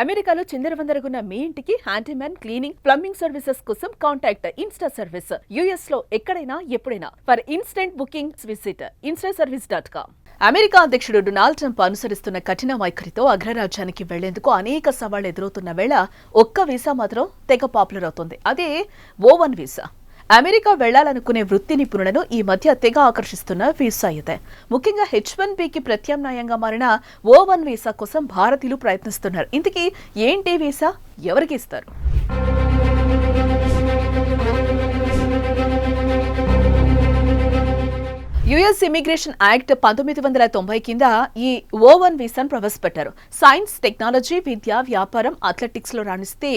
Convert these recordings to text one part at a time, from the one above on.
అమెరికాలో చిందరవందరగున్న మీ ఇంటికి handyman, cleaning, plumbing services కోసం కాంటాక్ట్ ఇన్స్టా సర్వీస్. యుఎస్ లో ఎక్కడైనా ఎప్పుడైనా. For instant booking visit instaservice.com. America అధ్యక్షుడు డొనాల్డ్ ట్రంప్ అనుసరిస్తున్న కఠిన వైఖరితో అగ్రరాజ్యానికి వెళ్లేందుకు అనేక సవాళ్లు ఎదురవుతున్న వేళ ఒక్క వీసా మాత్రం తెగ పాపులర్ అవుతుంది. అదే O1 వీసా. అమెరికా వెళ్లాలనుకునే వృత్తి నిపుణులను ఈ మధ్య తెగ ఆకర్షిస్తున్న వీసా ఇదే. ముఖ్యంగా H1Bకి ప్రత్యామ్నాయంగా మారిన O1 వీసా కోసం భారతీయులు ప్రయత్నిస్తున్నారు. ఇంతకీ ఏంటి వీసా, ఎవరికి ఇస్తారు? యుఎస్ ఇమిగ్రేషన్ యాక్ట్ 1990 కింద ఈ O1 వీసాను ప్రవేశపెట్టారు. సైన్స్, టెక్నాలజీ, విద్య, వ్యాపారం, అథ్లెటిక్స్ లో రాణిస్తే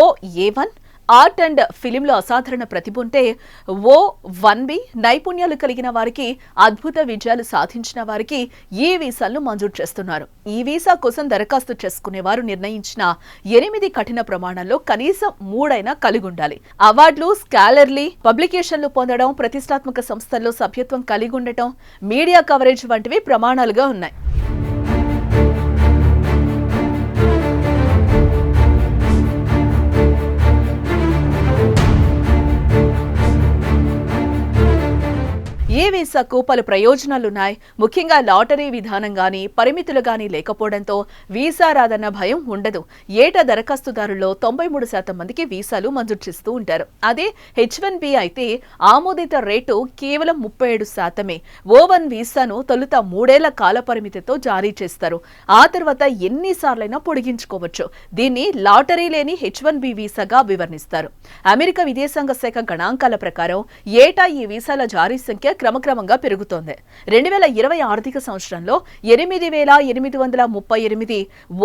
OA1, ఆర్ట్ అండ్ ఫిలింలో అసాధారణ ప్రతిభ ఉంటే O1B, నైపుణ్యాలు కలిగిన వారికి, అద్భుత విజయాలు సాధించిన వారికి ఈ వీసాలను మంజూరు చేస్తున్నారు. ఈ వీసా కోసం దరఖాస్తు చేసుకునే వారు నిర్ణయించిన 8 కఠిన ప్రమాణాల్లో కనీసం 3 కలిగి ఉండాలి. అవార్డులు, స్కాలర్లీ పబ్లికేషన్లు పొందడం, ప్రతిష్టాత్మక సంస్థల్లో సభ్యత్వం కలిగి ఉండటం, మీడియా కవరేజ్ వంటివి ప్రమాణాలుగా ఉన్నాయి. ఈ వీసాకు పలు ప్రయోజనాలున్నాయి. ముఖ్యంగా లాటరీ విధానం గానీ, పరిమితులు గానీ లేకపోవడంతో వీసా రాదన్న భయం ఉండదు. ఏటా దరఖాస్తుదారుల్లో 93% మందికి వీసాలు మంజూరు చేస్తూ ఉంటారు. అదే H1B అయితే ఆమోదిత రేటు కేవలం 37%. O1 వీసాను తొలుత 3 ఏళ్ల కాల పరిమితితో జారీ చేస్తారు. ఆ తర్వాత ఎన్నిసార్లైనా పొడిగించుకోవచ్చు. దీన్ని లాటరీ లేని H1B వీసాగా వివరణిస్తారు. అమెరికా విదేశాంగ శాఖ గణాంకాల ప్రకారం ఏటా ఈ వీసాల జారీ సంఖ్య క్రమక్రమంగా పెరుగుతోంది. 2020 ఆర్థిక సంవత్సరంలో 8,838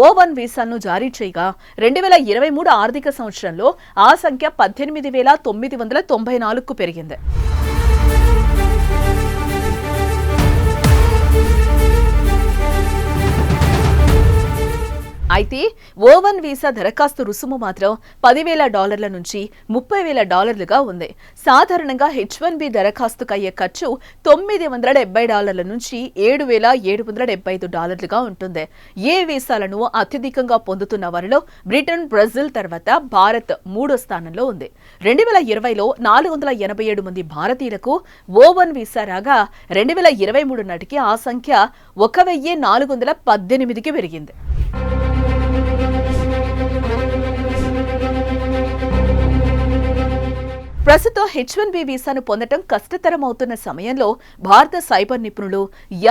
O1 వీసాలను జారీ చేయగా 2023 ఆర్థిక సంవత్సరంలో ఆ సంఖ్య 18,994కు పెరిగింది. అయితే O1 వీసా దరఖాస్తు రుసుము మాత్రం $10,000 నుంచి $30,000గా ఉంది. సాధారణంగా H1B దరఖాస్తుకు అయ్యే ఖర్చు $970 నుంచి $7,775గా ఉంటుంది. ఏ వీసాలను అత్యధికంగా పొందుతున్న వారిలో బ్రిటన్, బ్రెజిల్ తర్వాత భారత్ 3వ స్థానంలో ఉంది. 2020లో 487 మంది భారతీయులకు O1 వీసా రాగా 2023 నాటికి ఆ సంఖ్య 1,418కి పెరిగింది. ప్రస్తుతం H1B వీసాను పొందటం కష్టతరం అవుతున్న సమయంలో భారత సైబర్ నిపుణులు,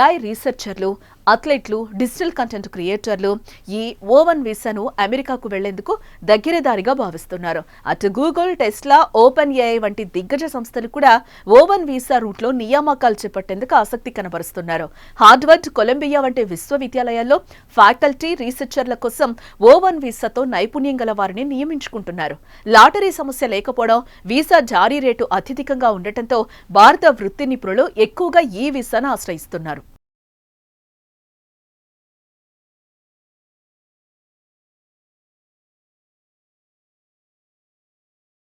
AI రీసెర్చర్లు, అథ్లెట్లు, డిజిటల్ కంటెంట్ క్రియేటర్లు ఈ O1 వీసాను అమెరికాకు వెళ్లేందుకు దగ్గరదారిగా భావిస్తున్నారు. అటు గూగుల్, టెస్లా, OpenAI వంటి దిగ్గజ సంస్థలు కూడా O1 వీసా రూట్లో నియామకాలు చేపట్టేందుకు ఆసక్తి కనబరుస్తున్నారు. హార్వర్డ్, కొలంబియా వంటి విశ్వవిద్యాలయాల్లో ఫ్యాకల్టీ, రీసెర్చర్ల కోసం O1 వీసాతో నైపుణ్యం గల వారిని నియమించుకుంటున్నారు. లాటరీ సమస్య లేకపోవడం, వీసా జారీ రేటు అత్యధికంగా ఉండటంతో భారత వృత్తి నిపుణులు ఎక్కువగా ఈ వీసాను ఆశ్రయిస్తున్నారు.